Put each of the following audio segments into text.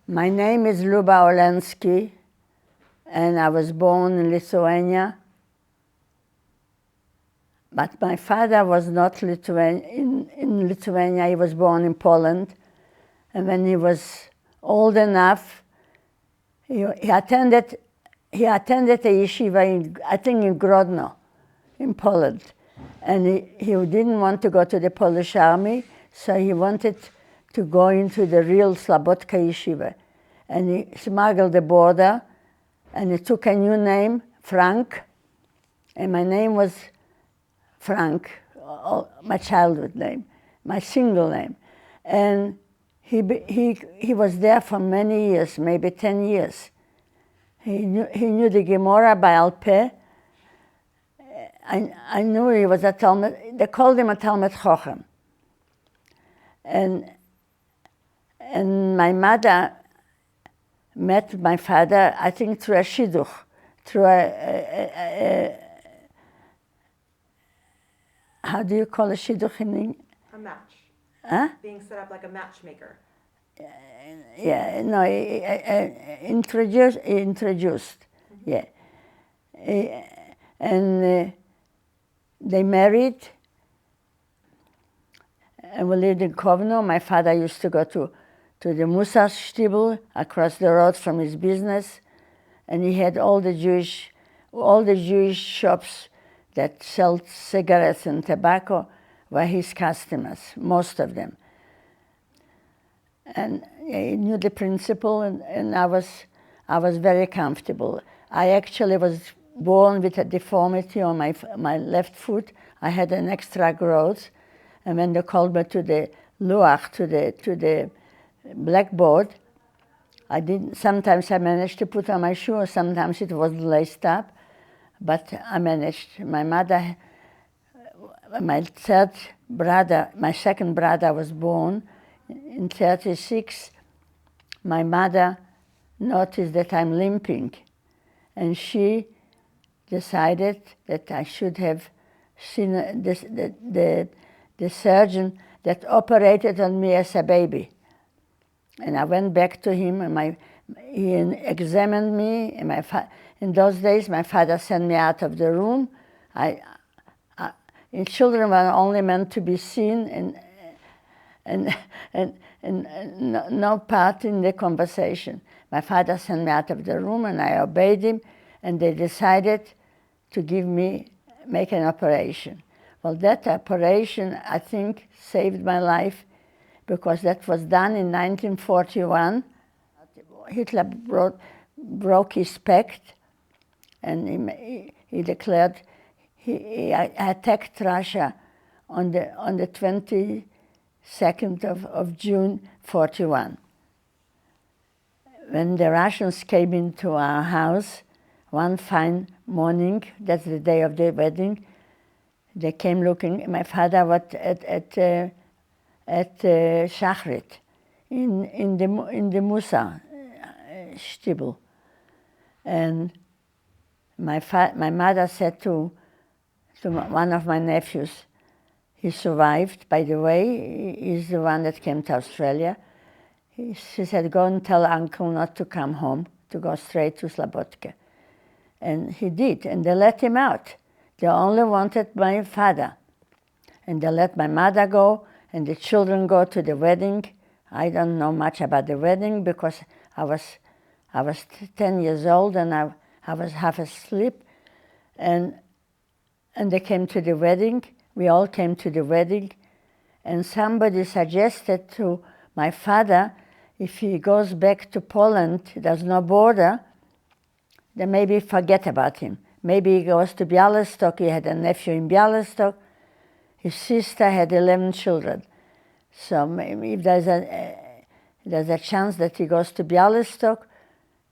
My name is Luba Olenski, and I was born in Lithuania. But my father was not in Lithuania. He was born in Poland. And when he was old enough, he attended a yeshiva, I think in Grodno, in Poland. And he didn't want to go to the Polish army, so he wanted to go into the real Slabotka yeshiva. And he smuggled the border, and he took a new name, Frank, and my name was Frank, my childhood name, my single name. And he was there for many years, maybe 10 years. He knew the Gemara by Alpeh. I knew he was a Talmud. They called him a Talmud Chochem. And my mother met my father, I think, through a shidduch, through how do you call a shidduch in English? A match. Huh? Being set up like a matchmaker. Yeah, no, introduced, mm-hmm. Yeah. And they married, and we lived in Kovno. My father used to go to the Musa Shtibel across the road from his business, and he had all the Jewish shops that sell cigarettes and tobacco were his customers, most of them. And he knew the principle, and I was very comfortable. I actually was born with a deformity on my left foot. I had an extra growth, and when they called me to the luach, to the blackboard, sometimes I managed to put on my shoe, sometimes it was laced up, but I managed. My mother, my second brother was born in 1936. My mother noticed that I'm limping, and she decided that I should have seen the surgeon that operated on me as a baby. And I went back to him, and he examined me. And in those days, my father sent me out of the room. Children were only meant to be seen and no part in the conversation. My father sent me out of the room, and I obeyed him, and they decided to make an operation. Well, that operation, I think, saved my life, because that was done in 1941. Hitler broke his pact, and he declared he attacked Russia on the 22nd of June 1941. When the Russians came into our house one fine morning, that's the day of the wedding, they came looking. My father was at Shachrit in the Musa Shtibel, and my mother said to one of my nephews, he survived, by the way, he's the one that came to Australia. She said, go and tell uncle not to come home, to go straight to Slabotka. And he did, and they let him out. They only wanted my father. And they let my mother go, and the children go to the wedding. I don't know much about the wedding, because I was 10 years old, and I was half asleep. And they came to the wedding. We all came to the wedding, and somebody suggested to my father, if he goes back to Poland, there's no border, then maybe forget about him. Maybe he goes to Bialystok. He had a nephew in Bialystok. His sister had 11 children. So maybe if there's a chance that he goes to Bialystok,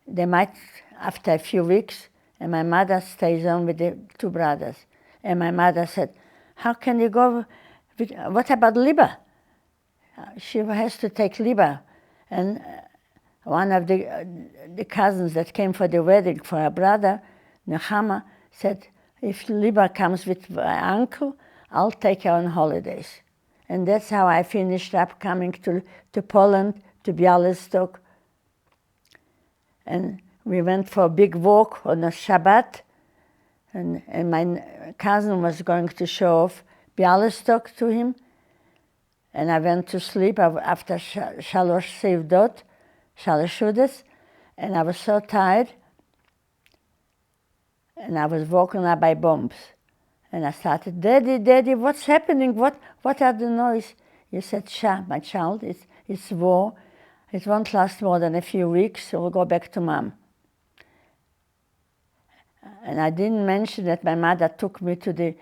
they might, after a few weeks, and my mother stays on with the two brothers. And my mother said, how can you go what about Luba? She has to take Luba. And one of the cousins that came for the wedding for her brother, Nechama, said, if Luba comes with my uncle, I'll take her on holidays. And that's how I finished up coming to Poland, to Bialystok. And we went for a big walk on a Shabbat, and my cousin was going to show off Bialystok to him, and I went to sleep after Shalosh Seivdot, Shalosh Shudas, and I was so tired, and I was woken up by bombs. And I started, Daddy, what's happening? What are the noise? He said, Sha, my child, it's war. It won't last more than a few weeks, so we'll go back to Mom. And I didn't mention that my mother took me to the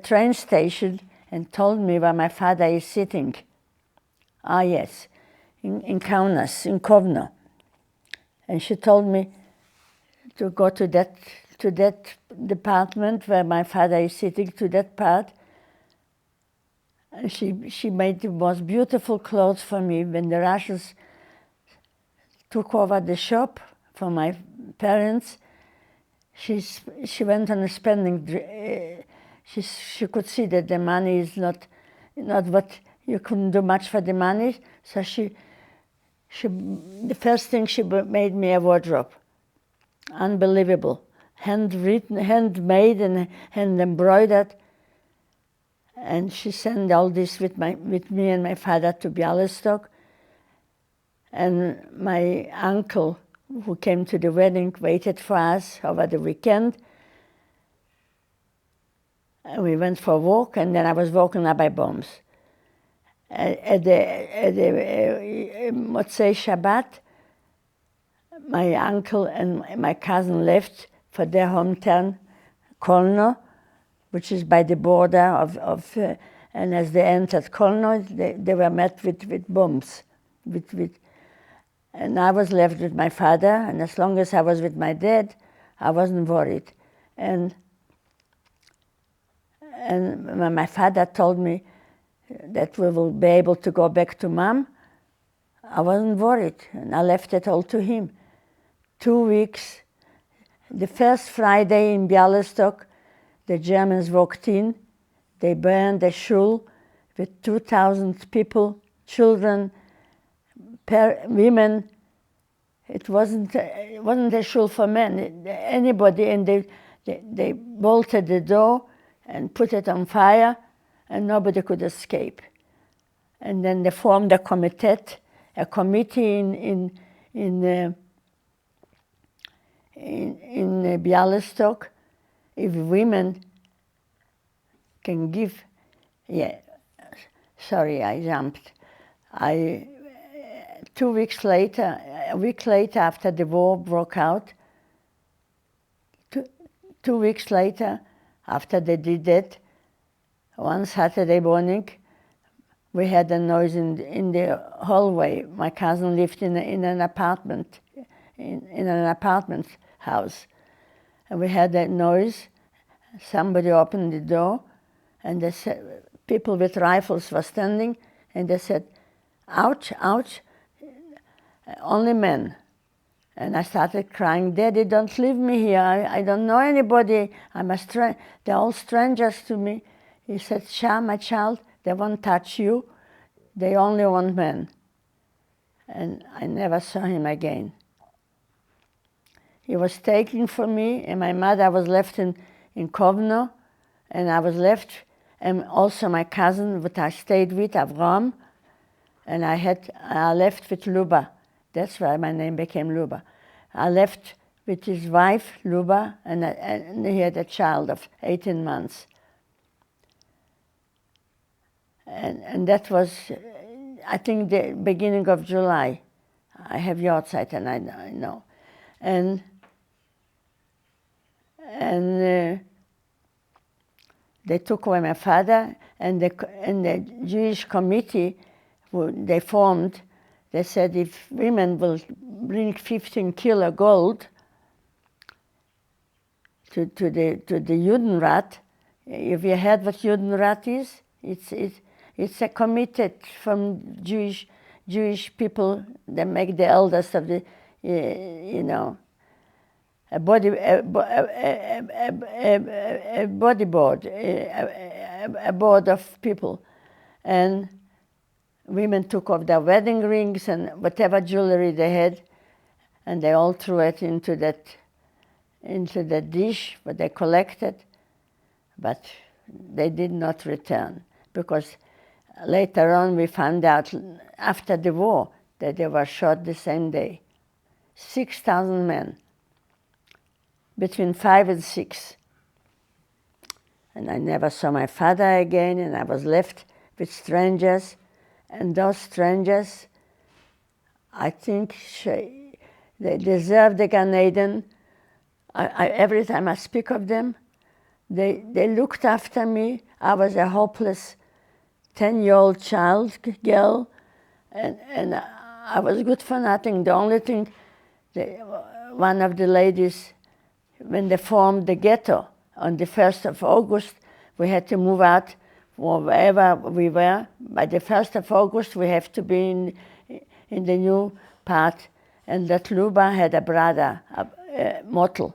train station and told me where my father is sitting. Ah, yes, in Kaunas, in Kovno. And she told me to go to that department where my father is sitting, to that part. And she made the most beautiful clothes for me. When the Russians took over the shop for my parents, she went on a spending. She could see that the money is not what you couldn't do much for the money. So the first thing she made me a wardrobe, unbelievable, handwritten, handmade, and hand embroidered. And she sent all this with me and my father to Bialystok. And my uncle, who came to the wedding, waited for us over the weekend. And we went for a walk, and then I was woken up by bombs. At the Motzei Shabbat, my uncle and my cousin left for their hometown, Kolno, which is by the border of and as they entered Kolno, they were met with bombs. And I was left with my father, and as long as I was with my dad, I wasn't worried. And my father told me that we will be able to go back to Mom. I wasn't worried, and I left it all to him. 2 weeks, the first Friday in Bialystok, the Germans walked in. They burned the shul with 2,000 people, children, women. It wasn't a shul for men. Anybody, and they bolted the door and put it on fire, and nobody could escape. And then they formed a committee in Bialystok. If women can give, sorry, I jumped. A week later, after the war broke out, 2 weeks later, after they did that, one Saturday morning, we had a noise in the hallway. My cousin lived in an apartment, in an apartment house. And we had that noise. Somebody opened the door, and they said, people with rifles were standing, and they said, ouch, ouch, only men. And I started crying, Daddy, don't leave me here. I don't know anybody. They're all strangers to me. He said, Shah, my child, they won't touch you. They only want men. And I never saw him again. He was taken from me, and my mother was left in Kovno, and I was left, and also my cousin, that I stayed with, Avram, and I left with Luba. That's why my name became Luba. I left with his wife, Luba, and he had a child of 18 months. And that was, I think, the beginning of July. I have Yortzeit, and I know. And they took away my father, and the Jewish committee they formed, they said if women will bring 15 kilo gold to the Judenrat. Have you heard what Judenrat is? It's a committee from Jewish people that make the elders of the, a body board, a board of people. And women took off their wedding rings and whatever jewelry they had, and they all threw it into the dish that they collected, but they did not return, because later on we found out after the war that they were shot the same day. 6,000 men, between 5 and 6. And I never saw my father again, and I was left with strangers, and those strangers, I think they deserve the Gan Eden. Every time I speak of them, they looked after me. I was a hopeless 10-year-old girl, and I was good for nothing. The only thing, one of the ladies, when they formed the Ghetto on the 1st of August, we had to move out wherever we were. By the 1st of August, we have to be in the new part. And that Luba had a brother, Motel.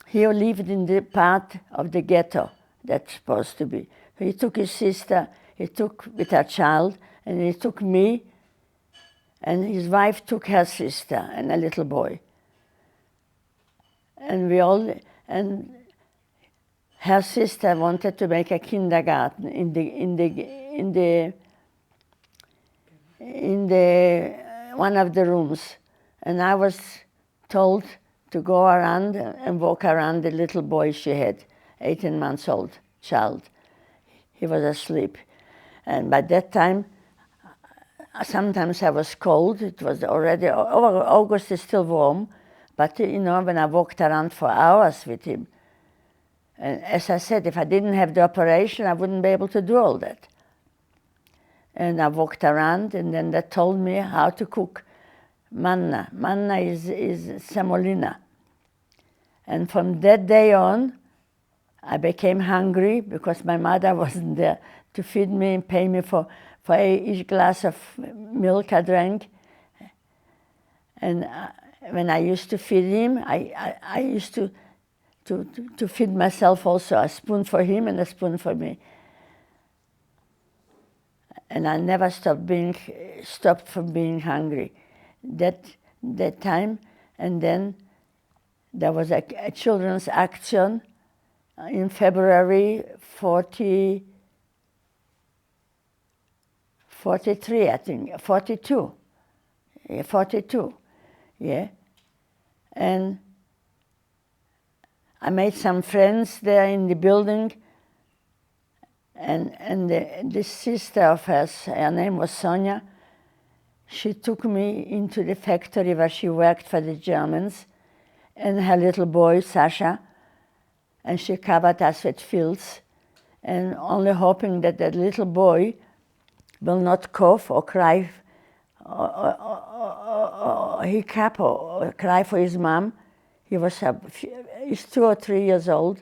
He lived in the part of the ghetto that's supposed to be. He took his sister, he took with her child, and he took me, and his wife took her sister and a little boy. And her sister wanted to make a kindergarten in the one of the rooms, and I was told to go around and walk around the little boy she had, 18 months old child. He was asleep, and by that time, sometimes I was cold. It was already August is still warm, but when I walked around for hours with him. And as I said, if I didn't have the operation, I wouldn't be able to do all that. And I walked around, and then they told me how to cook manna. Manna is semolina. And from that day on, I became hungry because my mother wasn't there to feed me and pay me for each glass of milk I drank. And when I used to feed him, I used to feed myself also, a spoon for him and a spoon for me. And I never stopped from being hungry. That time, and then there was a children's action in February 43, I think, 42. Yeah, 42, yeah. And I made some friends there in the building, and the sister of hers, her name was Sonia, she took me into the factory where she worked for the Germans, and her little boy, Sasha, and she covered us with fields, and only hoping that that little boy will not cough or cry or hiccup or cry for his mom. He's 2 or 3 years old,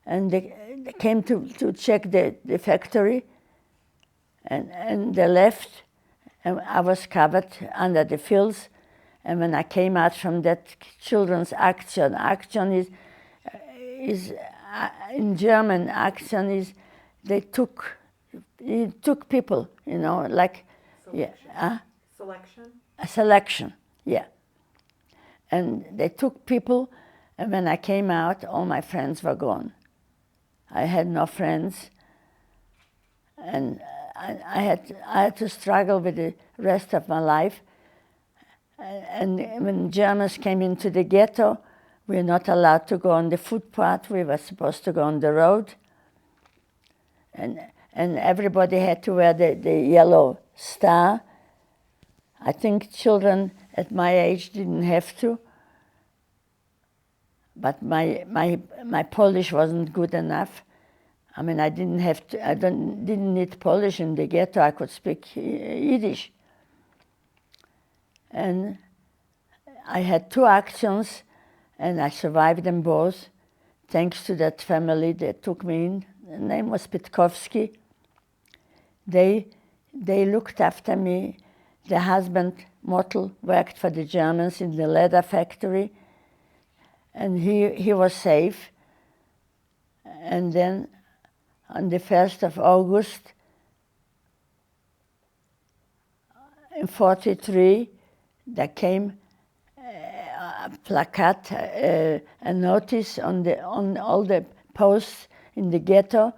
and they came to check the factory, and they left, and I was covered under the fields. And when I came out from that children's action is in German, action is they took people, like Selection. A selection, yeah. And they took people, and when I came out, all my friends were gone. I had no friends, and I had to struggle with the rest of my life. And when Germans came into the ghetto, we were not allowed to go on the footpath. We were supposed to go on the road. And everybody had to wear the yellow star. I think children at my age didn't have to. But my Polish wasn't good enough. I mean, I didn't need Polish in the ghetto. I could speak Yiddish. And I had 2 actions, and I survived them both, thanks to that family that took me in. The name was Pitkowski. They looked after me. The husband, Motel, worked for the Germans in the leather factory, and he was safe. And then on the 1st of August in 43, there came placard, a notice on all the posts in the ghetto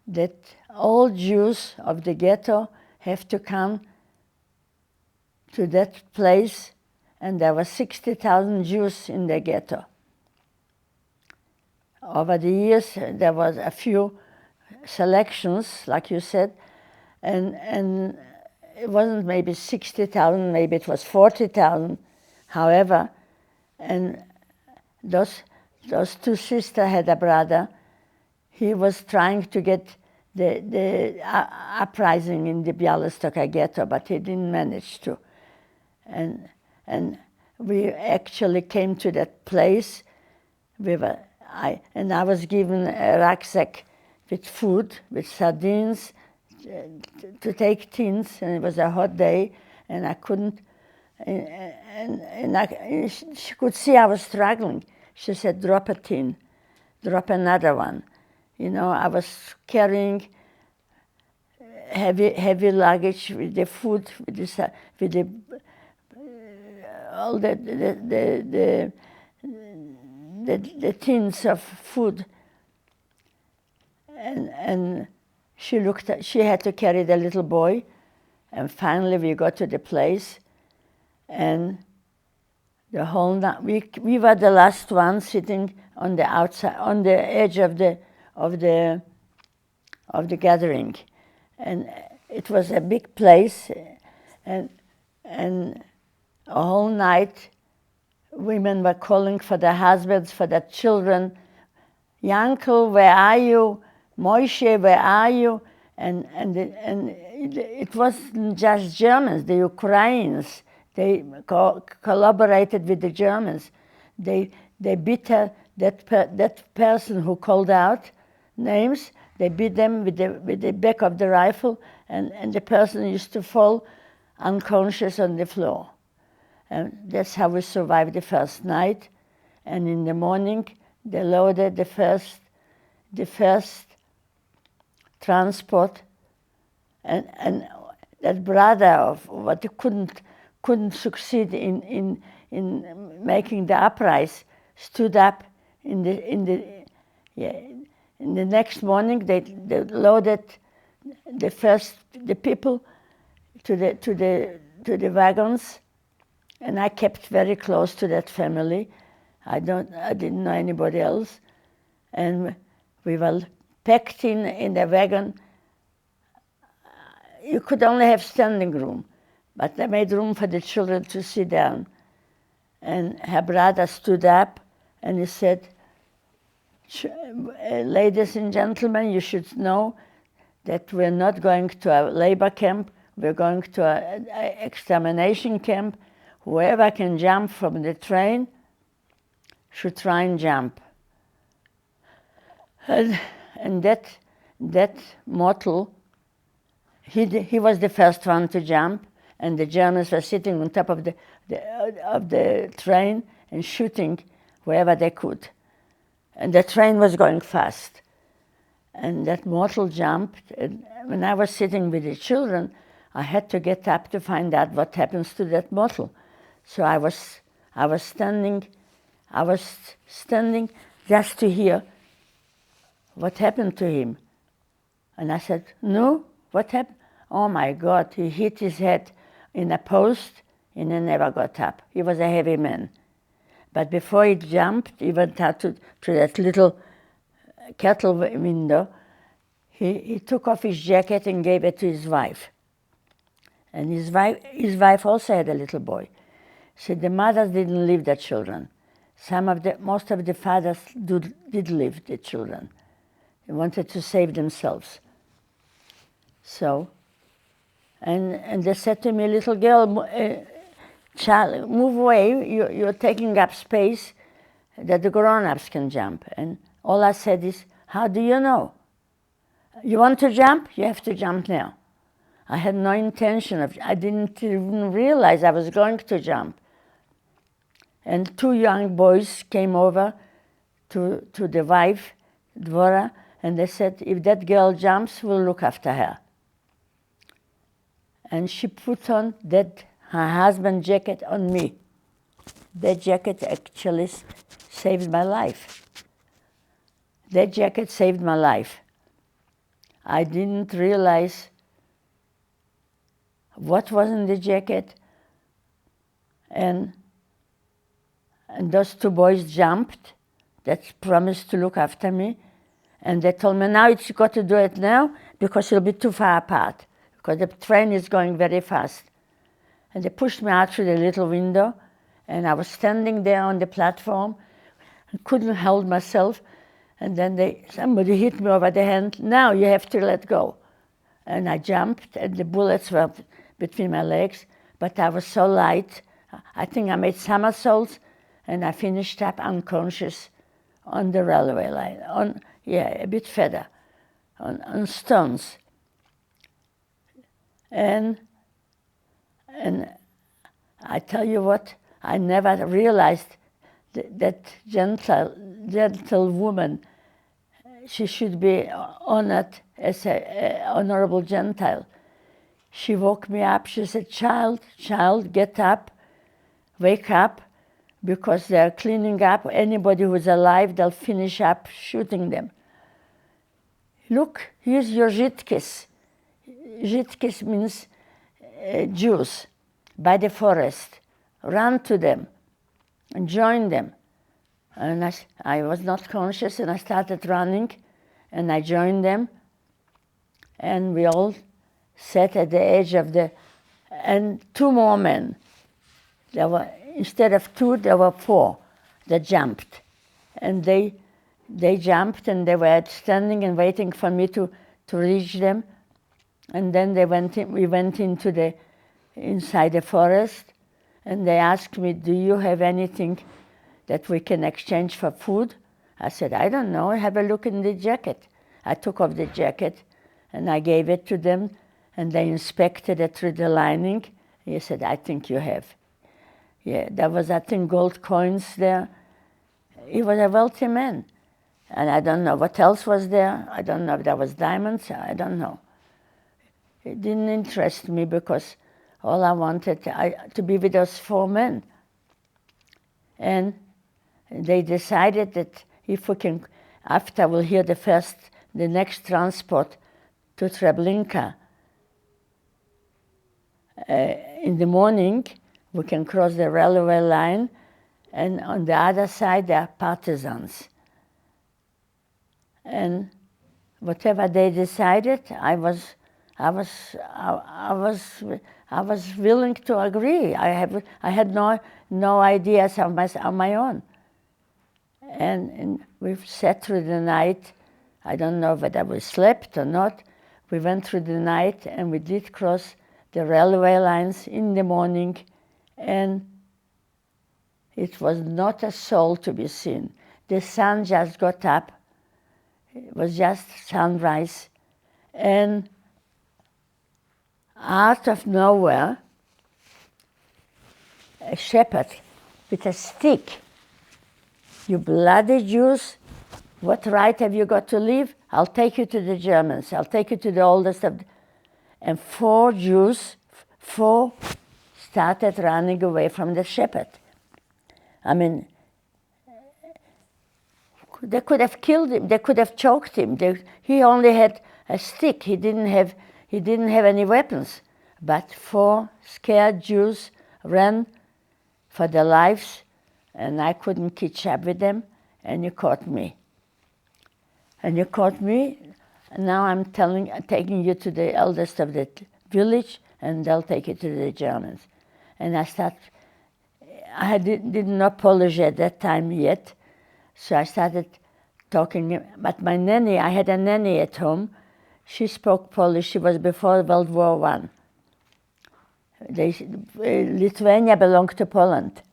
that all Jews of the ghetto have to come to that place, and there were 60,000 Jews in the ghetto. Over the years, there was a few selections, like you said, and it wasn't maybe 60,000, maybe it was 40,000. However, and those two sisters had a brother. He was trying to get the uprising in the Białystok ghetto, but he didn't manage to. And we actually came to that place. I was given a rucksack with food, with sardines, to take tins, and it was a hot day, and I couldn't. She could see I was struggling. She said, "Drop a tin, drop another one." You know, I was carrying heavy luggage with the food, with all the tins of food, and she had to carry the little boy, and finally we got to the place, and the whole night we were the last ones sitting on the outside, on the edge of the gathering, and it was a big place, and a whole night women were calling for their husbands, for their children. "Yankel, where are you? Moshe, where are you?" And it wasn't just Germans, the Ukrainians. They collaborated with the Germans. They beat that person who called out names. They beat them with the back of the rifle, and the person used to fall unconscious on the floor. And that's how we survived the first night. And in the morning, they loaded the first transport, and that brother of what couldn't succeed in making the uprising stood up in the next morning. They loaded the people to the wagons, and I kept very close to that family. I didn't know anybody else, and we were packed in the wagon. You could only have standing room, but they made room for the children to sit down. And her brother stood up and he said, "Ladies and gentlemen, you should know that we're not going to a labor camp. We're going to an extermination camp. Whoever can jump from the train should try and jump." And that mortal, he was the first one to jump, and the Germans were sitting on top of the train and shooting wherever they could. And the train was going fast. And that mortal jumped, and when I was sitting with the children, I had to get up to find out what happens to that mortal. So I was standing just to hear what happened to him. And I said, "No, what happened?" "Oh my God, he hit his head in a post and he never got up." He was a heavy man. But before he jumped, he went out to that little cattle window. He took off his jacket and gave it to his wife. And his wife also had a little boy. So the mothers didn't leave their children. Most of the fathers did leave the children. They wanted to save themselves. So, and they said to me, "Little girl, child, move away. You're taking up space that the grown-ups can jump." And all I said is, "How do you know? You want to jump? You have to jump now." I had no intention I didn't even realize I was going to jump. And two young boys came over to the wife, Dvora, and they said, "If that girl jumps, we'll look after her." And she put on her husband's jacket on me. That jacket actually saved my life. That jacket saved my life. I didn't realize what was in the jacket, and those two boys jumped that promised to look after me, and they told me, now you've got to do it now because you'll be too far apart, because the train is going very fast. And they pushed me out through the little window, and I was standing there on the platform and couldn't hold myself, and then somebody hit me over the hand. Now you have to let go. And I jumped, and the bullets were between my legs, but I was so light. I think I made somersaults, and I finished up unconscious on the railway line, a bit further, on stones. And I tell you what, I never realized that gentle woman, she should be honored as an honorable Gentile. She woke me up. She said, child, get up, wake up, because they're cleaning up. Anybody who's alive, they'll finish up shooting them. Look, here's your Zhitkis. Zhitkis means Jews, by the forest. Run to them and join them. And I was not conscious, and I started running, and I joined them, and we all sat at the edge of and two more men. There were, instead of two, there were four that jumped. And they jumped, and they were standing and waiting for me to reach them. And then we went inside the forest, and they asked me, do you have anything that we can exchange for food? I said, I don't know, have a look in the jacket. I took off the jacket, and I gave it to them, and they inspected it through the lining. He said, I think you have. Yeah, there was, I think, gold coins there. He was a wealthy man. And I don't know what else was there. I don't know if there was diamonds. I don't know. It didn't interest me because all I wanted to be with those four men. And they decided that if we can, after we'll hear the next transport to Treblinka, in the morning, we can cross the railway line, and on the other side there are partisans. And whatever they decided, I was willing to agree. I had no ideas of my own. And we sat through the night. I don't know whether we slept or not. We went through the night, and we did cross the railway lines in the morning, and it was not a soul to be seen. The sun just got up. It was just sunrise. And out of nowhere, a shepherd with a stick. You bloody Jews, what right have you got to leave? I'll take you to the Germans. I'll take you to the oldest of And four Jews started running away from the shepherd. I mean, they could have killed him. They could have choked him. He only had a stick. He didn't have any weapons. But four scared Jews ran for their lives, and I couldn't catch up with them. And you caught me. And now I'm taking you to the eldest of the village, and they'll take you to the Germans. And I didn't know Polish at that time yet, so I started talking. But my nanny, I had a nanny at home. She spoke Polish. She was before World War I. Lithuania belonged to Poland.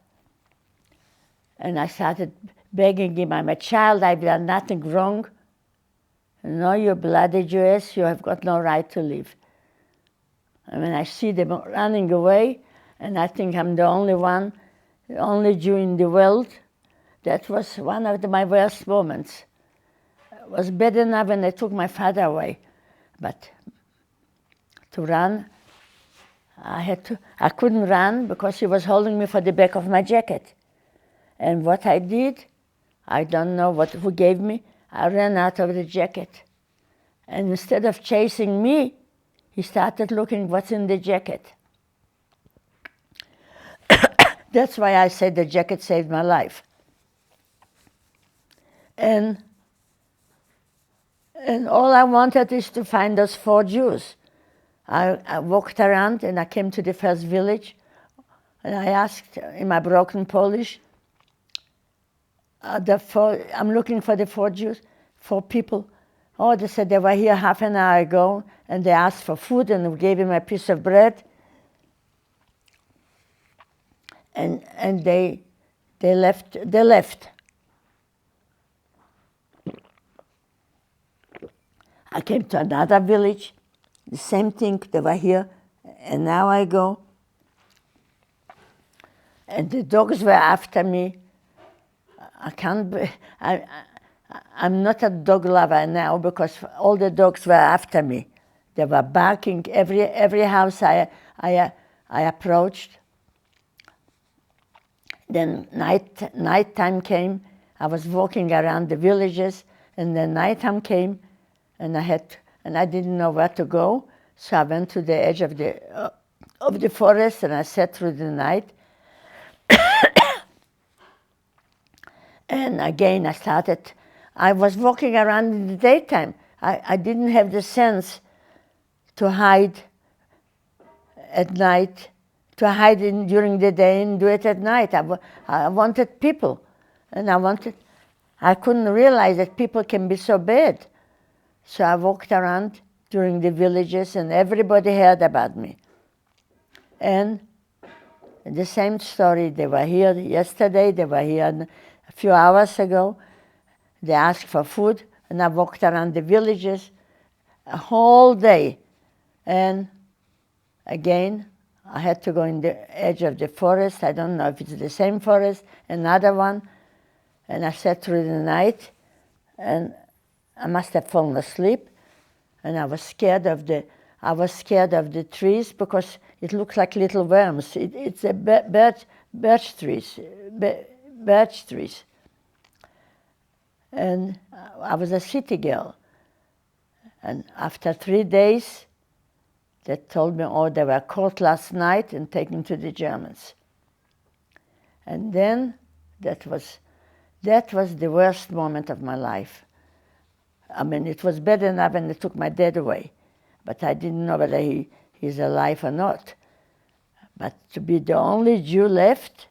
And I started begging him, I'm a child, I've done nothing wrong. No, you bloody Jews, you have got no right to live. I mean, I see them running away, and I think I'm the only Jew in the world. That was one of my worst moments. It was bad enough when they took my father away. But to run, I couldn't run because he was holding me for the back of my jacket. And what I did, I don't know who gave me, I ran out of the jacket. And instead of chasing me, he started looking what's in the jacket. That's why I said the jacket saved my life. And all I wanted is to find those 4 Jews. I walked around and I came to the first village, and I asked in my broken Polish, I'm looking for the 4 Jews, 4 people. Oh, they said they were here half an hour ago, and they asked for food, and we gave him a piece of bread. And they left. I came to another village, the same thing, they were here, and now I go. And the dogs were after me. I'm not a dog lover now because all the dogs were after me. They were barking every house I approached. Then nighttime came. I was walking around the villages, and then nighttime came, and I didn't know where to go. So I went to the edge of the forest, and I sat through the night. And again, I was walking around in the daytime. I didn't have the sense to hide at night, to hide during the day and do it at night. I wanted people, and I couldn't realize that people can be so bad. So I walked around during the villages, and everybody heard about me. And the same story, they were here yesterday, they were here a few hours ago. They asked for food, and I walked around the villages a whole day. And again, I had to go in the edge of the forest. I don't know if it's the same forest, another one. And I sat through the night, and I must have fallen asleep. And I was scared of the trees because it looks like little worms. It's a birch trees. And I was a city girl. And after 3 days, they told me, oh, they were caught last night and taken to the Germans. And then that was the worst moment of my life. I mean, it was bad enough when they took my dad away, but I didn't know whether he's alive or not. But to be the only Jew left,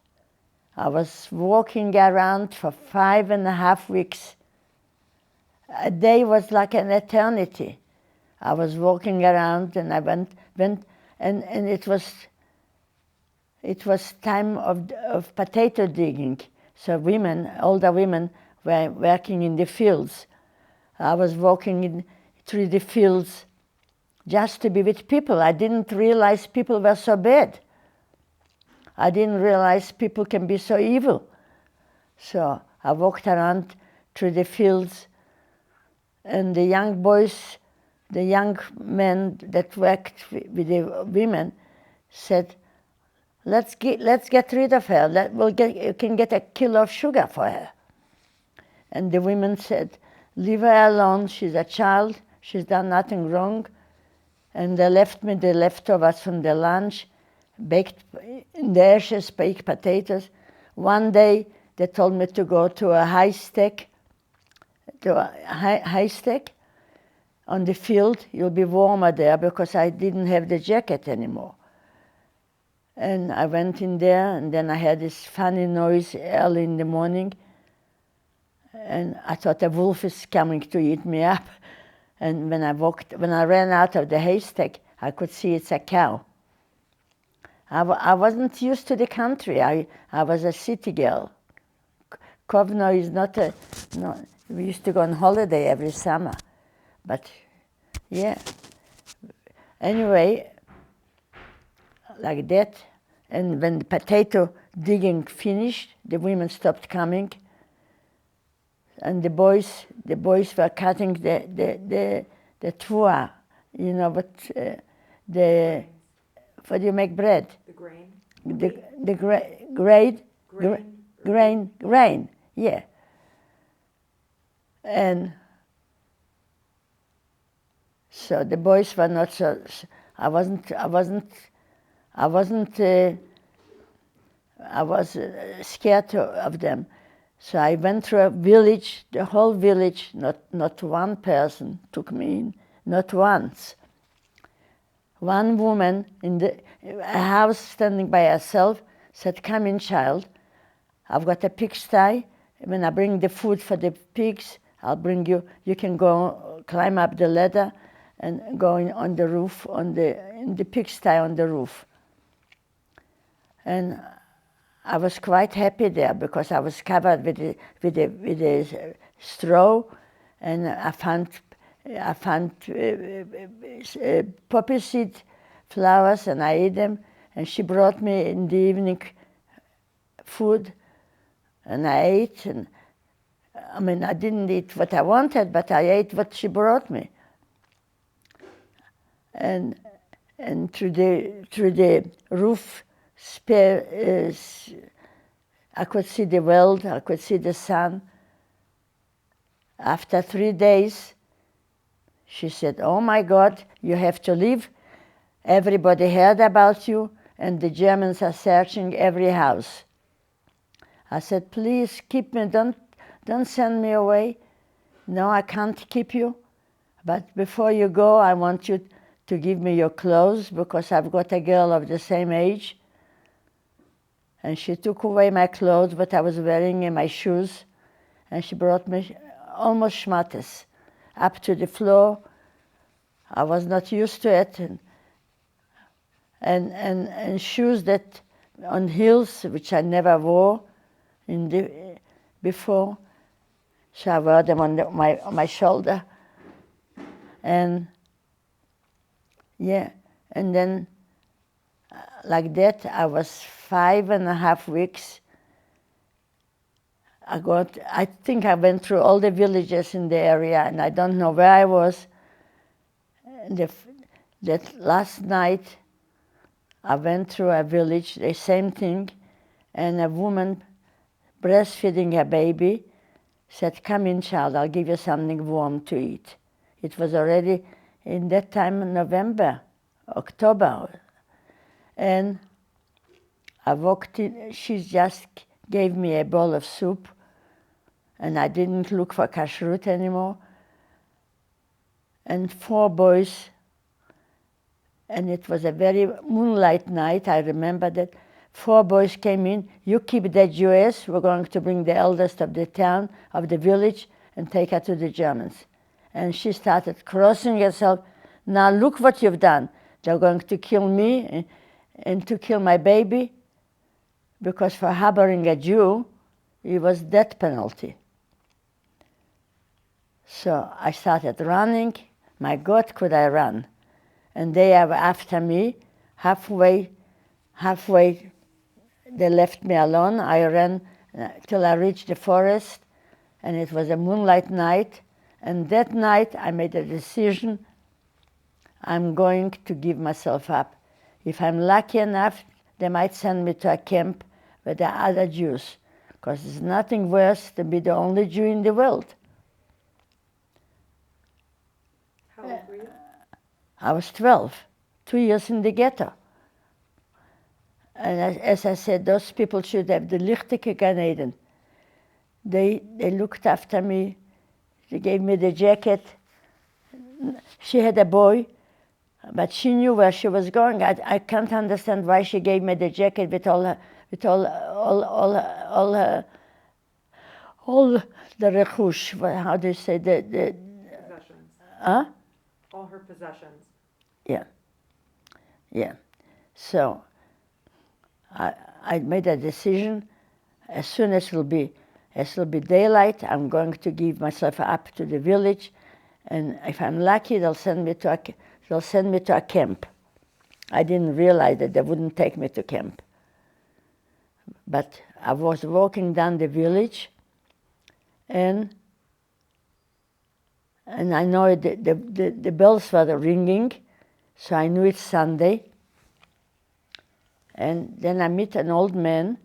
I was walking around for 5.5 weeks. A day was like an eternity. I was walking around, and I went, and it was time of potato digging. So older women were working in the fields. I was walking through the fields just to be with people. I didn't realize people were so bad. I didn't realize people can be so evil. So I walked around through the fields, and the young boys, the young men that worked with the women said, let's get rid of her. You can get a kilo of sugar for her. And the women said, leave her alone. She's a child. She's done nothing wrong. And they left me the leftovers from the lunch, baked in the ashes, baked potatoes. One day they told me to go to a high stack on the field. You'll be warmer there, because I didn't have the jacket anymore. And I went in there, and then I heard this funny noise early in the morning. And I thought a wolf is coming to eat me up. And when I ran out of the haystack, I could see it's a cow. I wasn't used to the country. I was a city girl. Kovno is no. We used to go on holiday every summer. But yeah. Anyway, like that. And when the potato digging finished, the women stopped coming. And the boys were cutting the tvua, what do you make bread? The grain. The grade. Grain. Grain, yeah. And so the boys were not so. I was scared of them. So I went through a village, the whole village. Not one person took me in, not once. One woman in a house standing by herself said, "Come in, child. I've got a pigsty. When I bring the food for the pigs, I'll bring you. You can go climb up the ladder and go in on the roof, in the pigsty on the roof." And I was quite happy there because I was covered with straw, and I found poppy seed flowers, and I ate them. And she brought me in the evening food, and I ate. And I mean, I didn't eat what I wanted, but I ate what she brought me. And through the roof I could see the world, I could see the sun. After 3 days, she said, "Oh my God, you have to leave. Everybody heard about you, and the Germans are searching every house." I said, "Please keep me, don't send me away. No, I can't keep you. But before you go, I want you to give me your clothes because I've got a girl of the same age." And she took away my clothes, what I was wearing, and my shoes, and she brought me almost schmattes up to the floor. I was not used to it, and shoes that on heels, which I never wore before. So I wore them on my shoulder, and yeah, and then like that, I was 5.5 weeks. I think I went through all the villages in the area, and I don't know where I was. That last night, I went through a village, the same thing, and a woman breastfeeding her baby said, "Come in, child, I'll give you something warm to eat." It was already in that time, November, October. And I walked in, she just gave me a bowl of soup, and I didn't look for kashrut anymore. And 4 boys, and it was a very moonlight night, I remember that. 4 boys came in. "You keep that Jewess, we're going to bring the eldest of the town, of the village, and take her to the Germans." And she started crossing herself. "Now look what you've done. They're going to kill me and to kill my baby," because for harboring a Jew, it was death penalty. So I started running. My God, could I run? And they are after me. Halfway, they left me alone. I ran till I reached the forest, and it was a moonlight night. And that night, I made a decision. I'm going to give myself up. If I'm lucky enough, they might send me to a camp with the other Jews, because there's nothing worse than be the only Jew in the world. How old were you? I was 12, 2 years in the ghetto. And as I said, those people should have the lichtige Gan Eden. They looked after me. They gave me the jacket. She had a boy, but she knew where she was going. I can't understand why she gave me the jacket with all the rechush. How do you say the Possessions. Huh? All her possessions. Yeah. So I made a decision. As soon as it'll be daylight, I'm going to give myself up to the village, and if I'm lucky, they'll send me to a camp. I didn't realize that they wouldn't take me to camp. But I was walking down the village, and I know the bells were ringing, so I knew it's Sunday. And then I meet an old man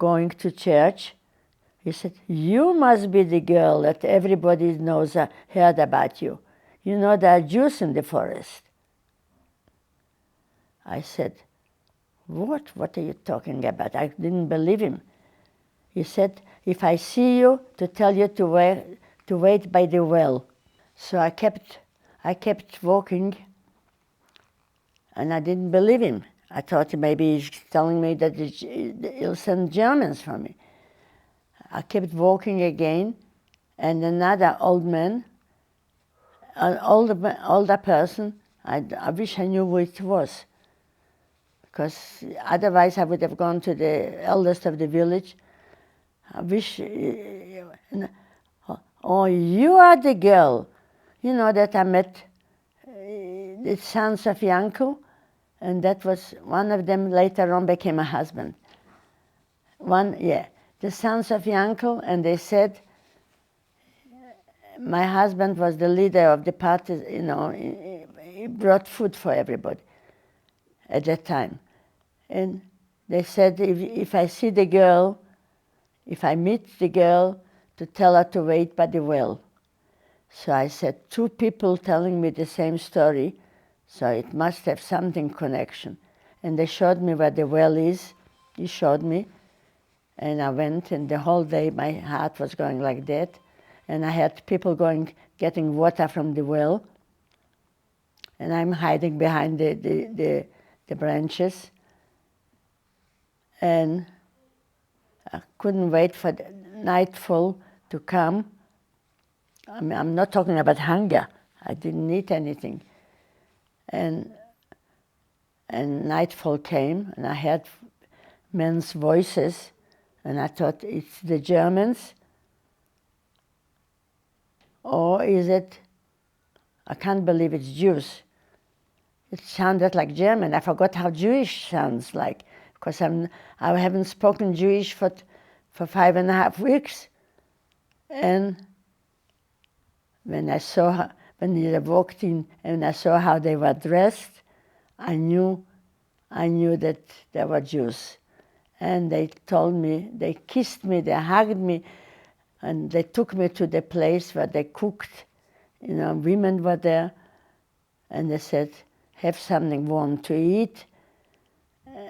going to church. He said, you must be the girl that everybody knows, heard about you. You know there are Jews in the forest. I said, what? What are you talking about? I didn't believe him. He said, if I see you, to tell you to wait by the well. So I kept walking, and I didn't believe him. I thought maybe he's telling me that he'll send Germans for me. I kept walking again, and another old man, an older person, I wish I knew who it was, because otherwise I would have gone to the eldest of the village. I wish, oh, you are the girl, you know, that I met the sons of your uncle, and that was one of them later on became a husband. The sons of your uncle, and they said, my husband was the leader of the party, you know, he brought food for everybody at that time. And they said, if I see the girl, if I meet the girl, to tell her to wait by the well. So I said, two people telling me the same story, so it must have something connection. And they showed me where the well is. He showed me. And I went, and the whole day my heart was going like that. And I had people getting water from the well. And I'm hiding behind the branches. And I couldn't wait for the nightfall to come. I mean, I'm not talking about hunger. I didn't eat anything. And nightfall came, and I heard men's voices, and I thought, it's the Germans? Or is it, I can't believe it's Jews. It sounded like German. I forgot how Jewish sounds like, because I haven't spoken Jewish for 5.5 weeks. And when they walked in and I saw how they were dressed, I knew that they were Jews. And they told me, they kissed me, they hugged me, and they took me to the place where they cooked. You know, women were there, and they said, have something warm to eat,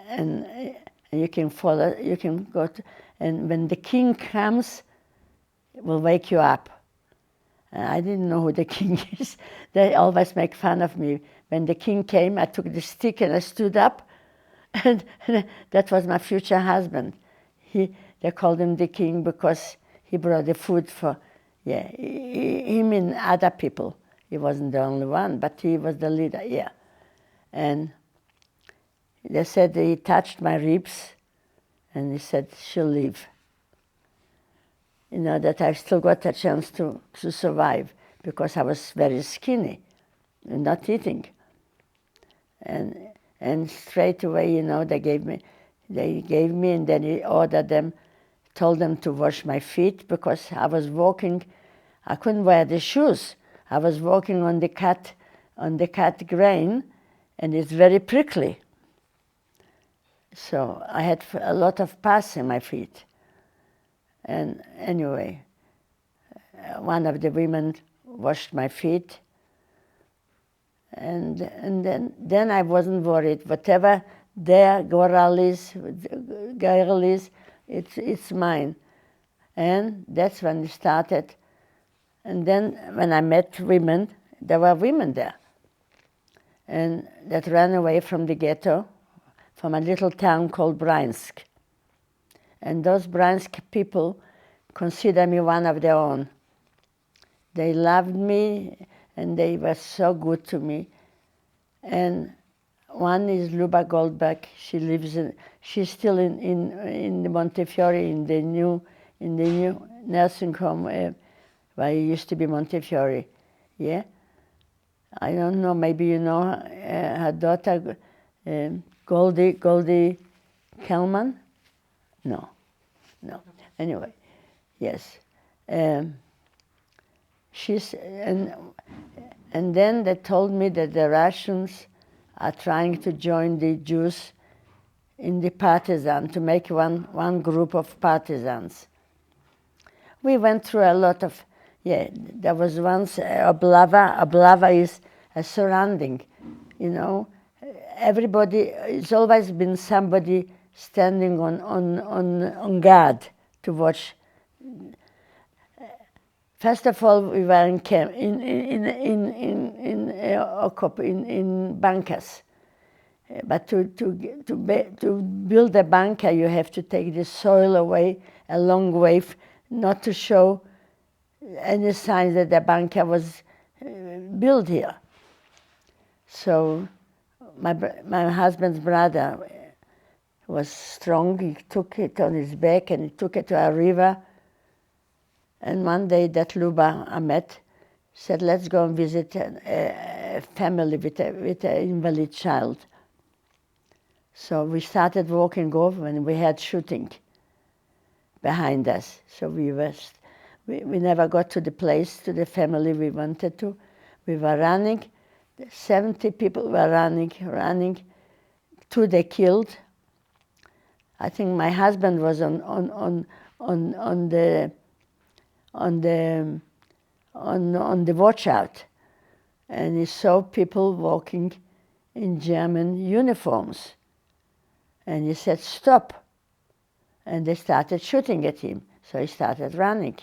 and you can follow, you can go to, and when the king comes, we'll wake you up. And I didn't know who the king is. They always make fun of me. When the king came, I took the stick and I stood up, and that was my future husband. They called him the king because he brought the food for, him and other people. He wasn't the only one, but he was the leader, And they said he touched my ribs, and he said, she'll live. You know, that I've still got a chance to survive, because I was very skinny and not eating. And straight away, you know, they gave me, and then he ordered them, told them to wash my feet, because I was walking, I couldn't wear the shoes. I was walking on the cut grain, and it's very prickly. So I had a lot of pus in my feet. And anyway, one of the women washed my feet, and then I wasn't worried. Whatever their girl is, it's mine. And that's when it started. And then when I met women, there were women there, and that ran away from the ghetto, from a little town called Bryansk. And those Bryansk people consider me one of their own. They loved me, and they were so good to me. And one is Luba Goldberg. She's still in the Montefiore, in the new nursing home where it used to be Montefiore. Yeah, I don't know. Maybe you know her daughter, Goldie Kellman. No. Anyway, yes. And then they told me that the Russians are trying to join the Jews in the Partisan to make one group of partisans. We went through a lot of, there was once Oblava. Oblava is a surrounding, Everybody, it's always been somebody standing on guard to watch. First of all, we were in camp, in bunkers. But to build a bunker, you have to take the soil away a long way, not to show any sign that the bunker was built here. So my husband's brother was strong. He took it on his back and he took it to a river. And one day that Luba I met said, let's go and visit a family with an invalid child. So we started walking over and we had shooting behind us. So we never got to the place, to the family we wanted to. We were running. 70 people were running. 2 they killed. I think my husband was on the watch out, and he saw people walking in German uniforms, and he said, "Stop!" And they started shooting at him. So he started running.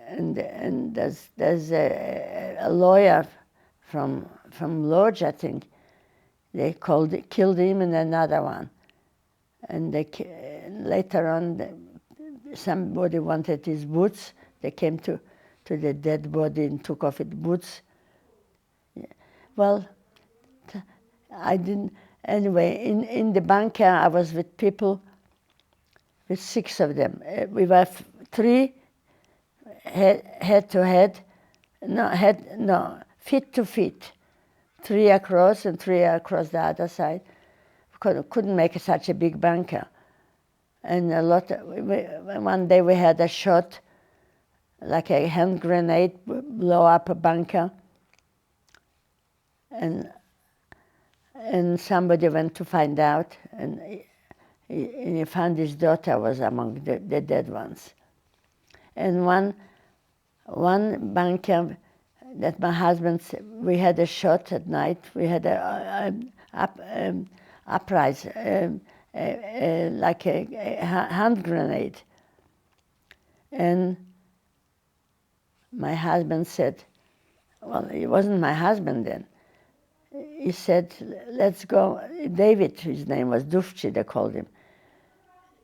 And there's a lawyer from Lodge, I think. They killed him and another one. And later on, somebody wanted his boots. They came to the dead body and took off his boots. Yeah. Well, I didn't. Anyway, in the bunker, I was with people, with 6 of them. We were 3 head to head, feet to feet. 3 across and 3 across the other side. Couldn't make such a big bunker. And one day we had a shot, like a hand grenade, blow up a bunker. And somebody went to find out, and he found his daughter was among the dead ones. And one bunker that my husband said, we had a shot at night. We had uprise, like a hand grenade. And my husband said, well, he wasn't my husband then. He said, let's go. David, his name was Dufci, they called him.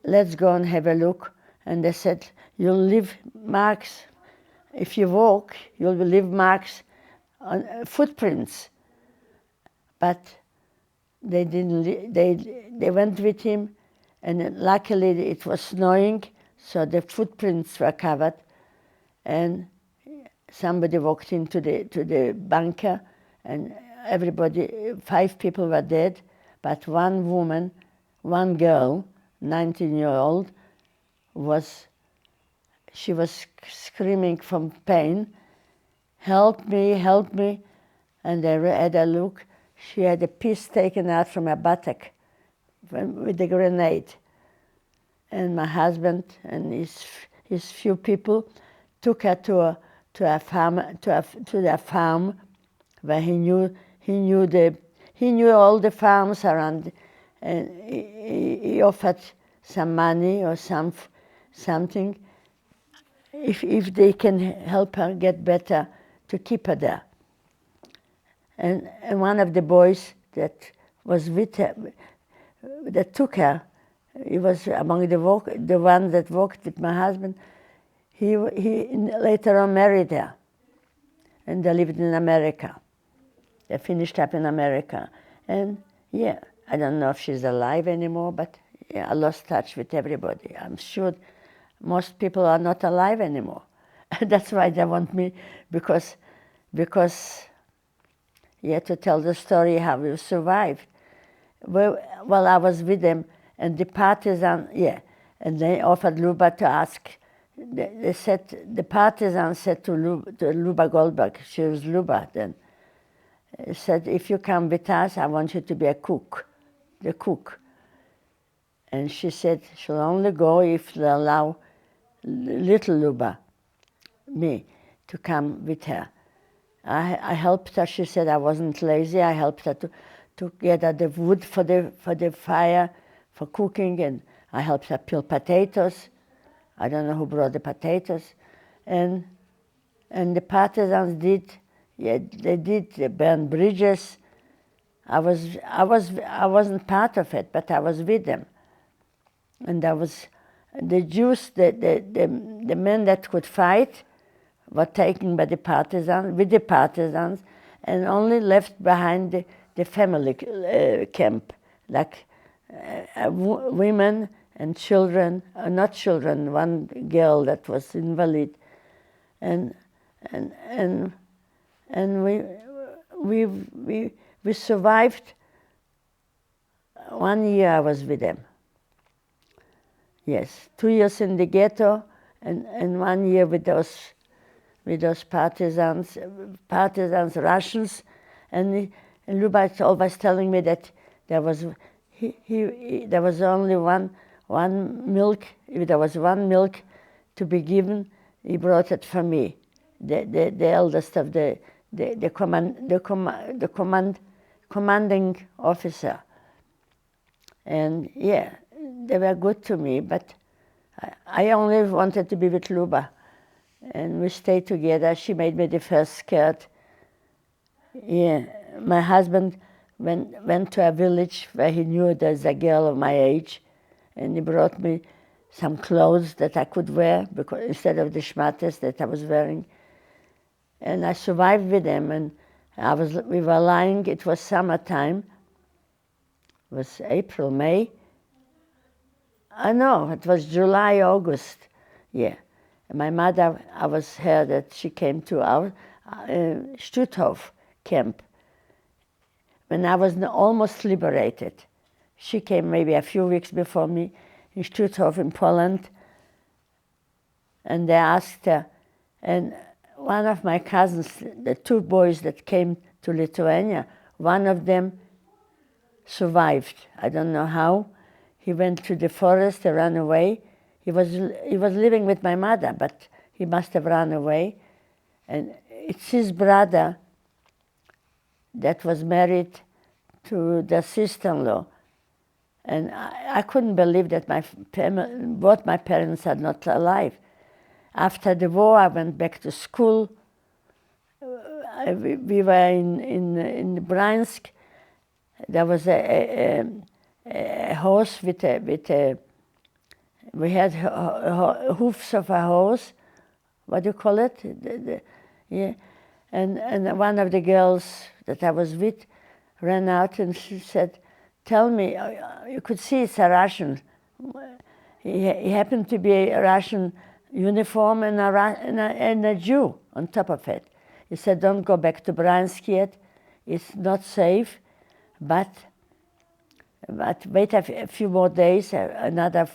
Let's go and have a look. And they said, you'll leave marks. If you walk, you'll leave marks on footprints. But they didn't. They went with him, and luckily it was snowing, so the footprints were covered. And somebody walked into the bunker, and everybody, 5 people were dead, but one woman, one girl, 19-year-old, she was screaming from pain, help me, help me. And I had a look. She had a piece taken out from her buttock with a grenade. And my husband and his few people took her to their farm, where he knew all the farms around, and he offered some money or something if they can help her get better, to keep her there. And one of the boys that was with her, that took her, he was among the one that walked with my husband. He later on married her, and they lived in America. They finished up in America. And yeah, I don't know if she's alive anymore, but yeah, I lost touch with everybody. I'm sure most people are not alive anymore. That's why they want me, because you have to tell the story how we survived. Well, I was with them, and the Partisan, and they offered Luba to ask. They said, the Partisan said to Luba Goldberg, she was Luba then, said, if you come with us, I want you to be a cook. the cook. And she said she'll only go if they allow little Luba, me, to come with her. I helped her. She said I wasn't lazy. I helped her to gather the wood for the fire, for cooking, and I helped her peel potatoes. I don't know who brought the potatoes. And the partisans did, they burned bridges. I wasn't part of it, but I was with them. And I was, the Jews, the men that could fight were taken by the partisans, with the partisans, and only left behind the family camp, like women and children, not children, one girl that was invalid, and we survived. 1 year I was with them. Yes, 2 years in the ghetto, and 1 year with those partisans, Russians, and Luba is always telling me that there was there was only one milk. If there was one milk to be given, he brought it for me, the eldest of the commanding officer. And yeah, they were good to me, but I only wanted to be with Luba. And we stayed together. She made me the first skirt. Yeah, my husband went to a village where he knew there's a girl of my age, and he brought me some clothes that I could wear because instead of the schmattes that I was wearing. And I survived with them, and we were lying. It was summertime. It was April, May. No, it was July, August. Yeah. And my mother, I was heard that she came to our Stutthof camp when I was almost liberated. She came maybe a few weeks before me in Stutthof in Poland, and they asked her, and one of my cousins, the two boys that came to Lithuania, one of them survived. I don't know how. He went to the forest and ran away. He was living with my mother, but he must have run away. And it's his brother that was married to the sister-in-law. And I couldn't believe that both my parents are not alive. After the war, I went back to school. We were in Bryansk. There was a horse we had hoofs of a horse. What do you call it? Yeah. And one of the girls that I was with ran out and she said, "Tell me," you could see it's a Russian. He happened to be a Russian uniform and a Jew on top of it. He said, "Don't go back to Bryansk yet. It's not safe, but wait a few more days, another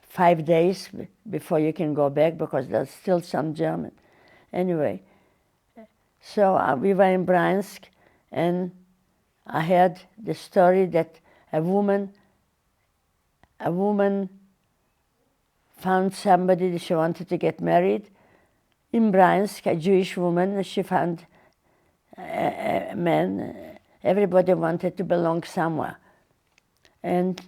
5 days before you can go back because there's still some German." Anyway, so we were in Bryansk, and I heard the story that a woman found somebody that she wanted to get married in Bryansk, a Jewish woman. She found a man. Everybody wanted to belong somewhere, and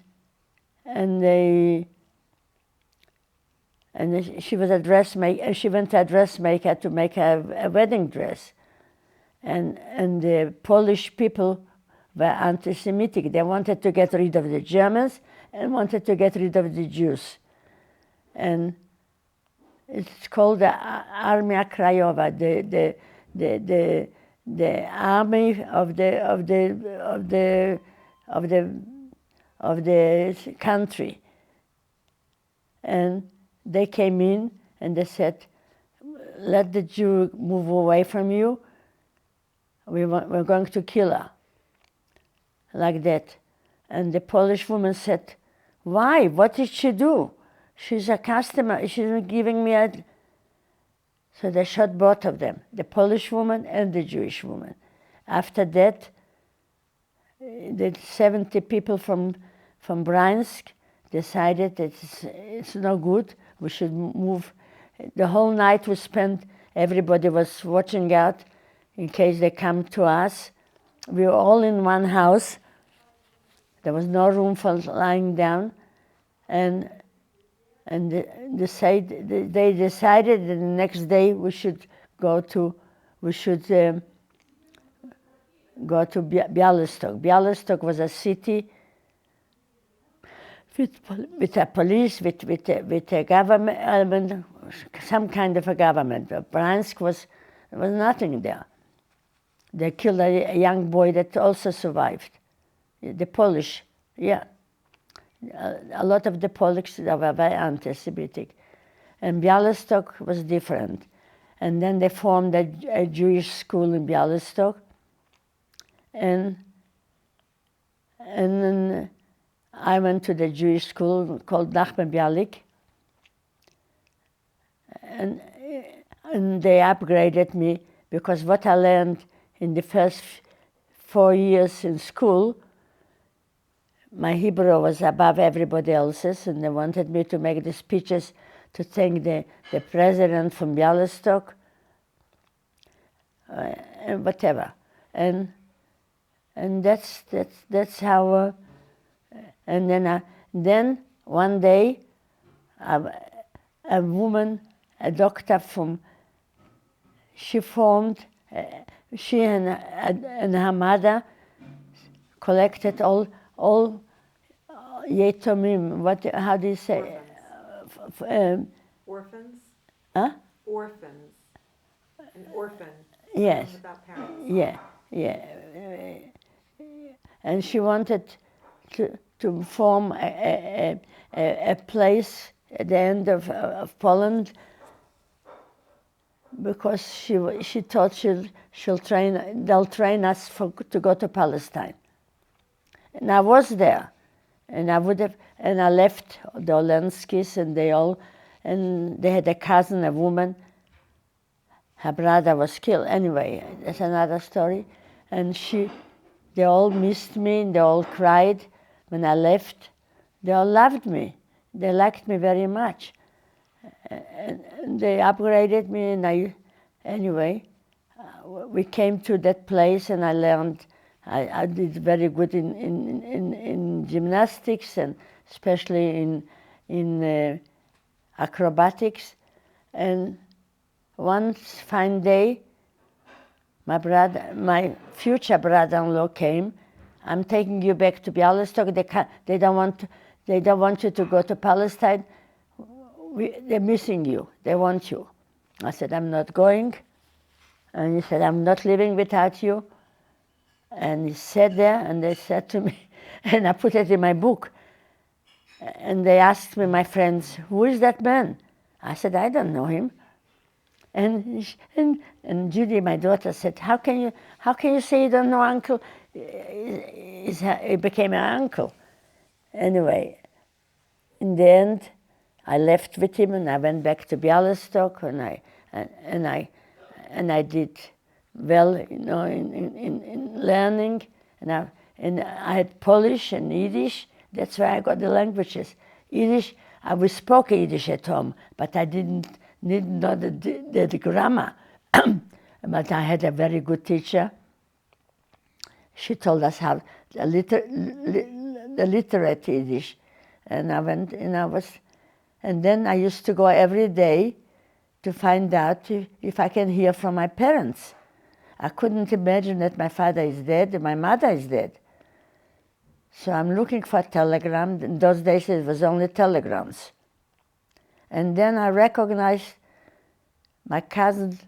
she was a dressmaker. She went to a dressmaker to make a wedding dress, and the Polish people were anti-Semitic. They wanted to get rid of the Germans and wanted to get rid of the Jews, and it's called the Armia Krajova, the army of the country, and they came in and they said, "Let the Jew move away from you. We're going to kill her," like that. And the Polish woman said, "Why? What did she do? She's a customer. She's giving me a..." So they shot both of them, the Polish woman and the Jewish woman. After that, the 70 people from Bryansk decided that it's no good. We should move. The whole night we spent, everybody was watching out in case they come to us. We were all in one house. There was no room for lying down. And they decided that the next day we should go to Bialystok. Bialystok was a city with a police, with a government, some kind of a government. But Bryansk there was nothing there. They killed a young boy that also survived. The Polish, yeah. A lot of the Polish were very anti-Semitic. And Bialystok was different. And then they formed a Jewish school in Bialystok. And then I went to the Jewish school called Nachman Bialik. And they upgraded me because what I learned in the first 4 years in school, my Hebrew was above everybody else's, and they wanted me to make the speeches to thank the president from Bialystok, and whatever. And that's how. And then one day, a woman, a doctor she and her mother collected all Yetomim. How do you say? Orphans? Huh? Orphans. An orphan. Yes. Without parents. Yeah. And she wanted to form a place at the end of Poland because she thought they'll train us to go to Palestine. And I was there, and I left the Olenskis, and they had a cousin, a woman. Her brother was killed. Anyway, that's another story. And they all missed me, and they all cried when I left. They all loved me. They liked me very much. And they upgraded me, and we came to that place, and I learned. I did very good in gymnastics, and especially in acrobatics. And one fine day, my future brother-in-law came. I'm taking you back to Bialystok. They don't want you to go to Palestine. They're missing you. They want you. I said, I'm not going. And he said, I'm not living without you. And he sat there, and they said to me, and I put it in my book. And they asked me, my friends, who is that man? I said, I don't know him. And Judy, my daughter, said, how can you say you don't know Uncle? He became an uncle. Anyway, in the end, I left with him, and I went back to Bialystok, and I did well, in learning, and I had Polish and Yiddish. That's where I got the languages. Yiddish, we spoke Yiddish at home, but I didn't know the grammar. But I had a very good teacher. She told us how the literate Yiddish, and I went, and then I used to go every day to find out if I can hear from my parents. I couldn't imagine that my father is dead and my mother is dead. So I'm looking for a telegram. In those days it was only telegrams. And then I recognized my cousin's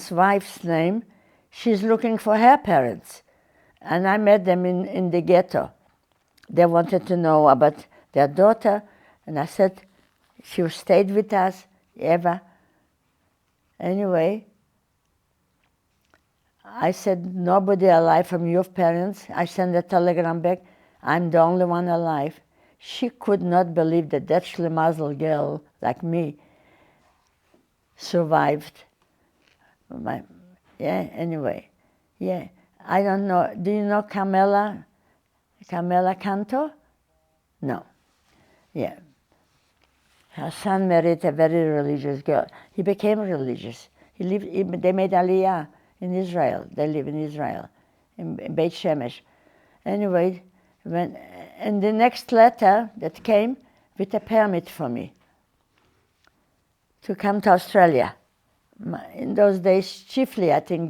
wife's name. She's looking for her parents. And I met them in the ghetto. They wanted to know about their daughter, and I said, she stayed with us, Eva. Anyway, I said, nobody alive from your parents. I sent a telegram back. I'm the only one alive. She could not believe that Schlimazel girl like me survived. Anyway, I don't know. Do you know Carmela Canto? No. Yeah. Her son married a very religious girl. He became religious. They made Aliyah in Israel. They live in Israel, in Beit Shemesh. Anyway, and the next letter that came with a permit for me to come to Australia. In those days, chiefly, I think,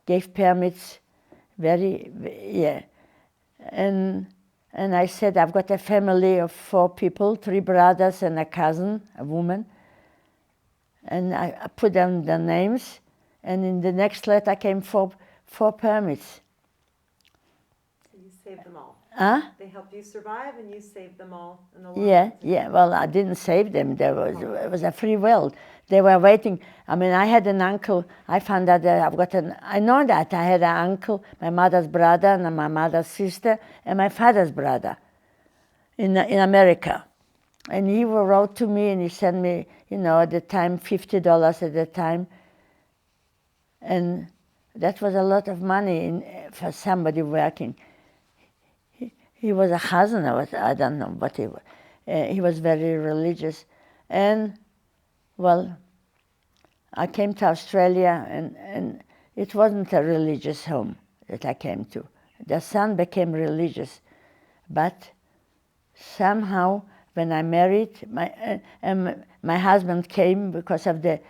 gave permits yeah. And I said, I've got a family of 4 people, 3 brothers and a cousin, a woman. And I put down their names. And in the next letter came 4 permits. So you saved them all. Huh? They helped you survive, and you saved them all in the long run. Yeah. Well, I didn't save them. It was a free will. They were waiting. I mean, I had an uncle. I found out that I know that I had an uncle, my mother's brother, and my mother's sister, and my father's brother in America. And he wrote to me, and he sent me, at the time, $50 at the time. And that was a lot of money for somebody working. He was a chazan, I don't know what he was. He was very religious. And, well, I came to Australia, and it wasn't a religious home that I came to. The son became religious. But somehow, when I married, my husband came because of the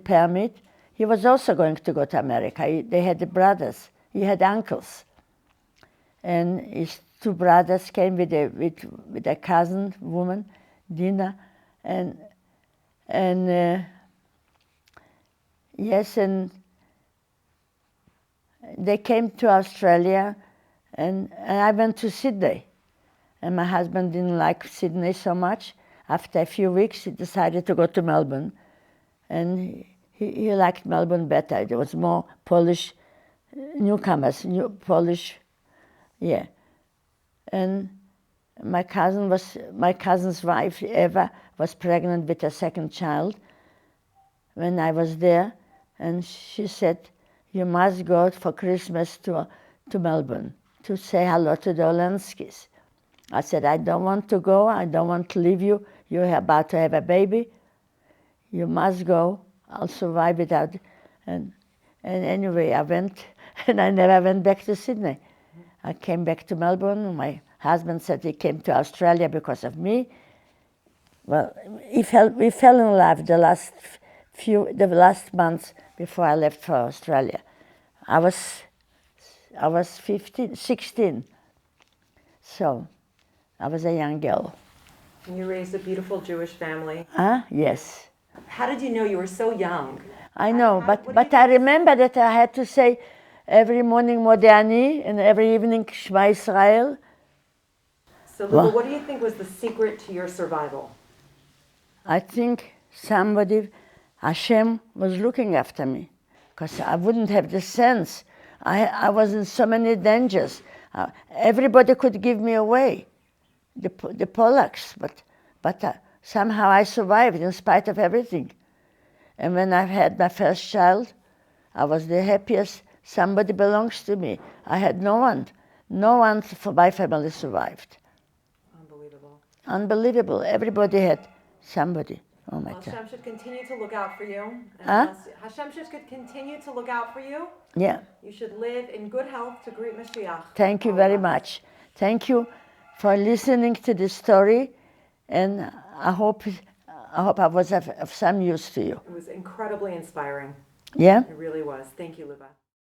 permit. He was also going to go to America. They had brothers. He had uncles. And his 2 brothers came with a cousin woman, Dina, and yes, and they came to Australia, and I went to Sydney, and my husband didn't like Sydney so much. After a few weeks, he decided to go to Melbourne, and he liked Melbourne better. There was more Polish newcomers, Polish, yeah. And my cousin's wife, Eva, was pregnant with a 2nd child when I was there, and she said, you must go for Christmas to Melbourne to say hello to the Olenskis. I said, I don't want to go. I don't want to leave you. You're about to have a baby. You must go. I'll survive without. And anyway, I went, and I never went back to Sydney. I came back to Melbourne. My husband said he came to Australia because of me. Well, we fell in love the last months before I left for Australia. I was 16, so I was a young girl. And you raised a beautiful Jewish family. Yes. How did you know you were so young? I know, but I remember that I had to say every morning Modani and every evening Shema Israel. So, Luba, what do you think was the secret to your survival? I think Hashem was looking after me, because I wouldn't have the sense. I was in so many dangers. Everybody could give me away, the Polacks, but somehow I survived in spite of everything. And when I had my first child, I was the happiest. Somebody belongs to me. I had no one. No one for my family survived. Unbelievable. Everybody had somebody. Oh my God. Hashem should continue to look out for you. Hashem should continue to look out for you. Yeah. You should live in good health to greet Mashiach. Thank you very much. Thank you for listening to this story, and I hope I was of some use to you. It was incredibly inspiring. Yeah? It really was. Thank you, Luba.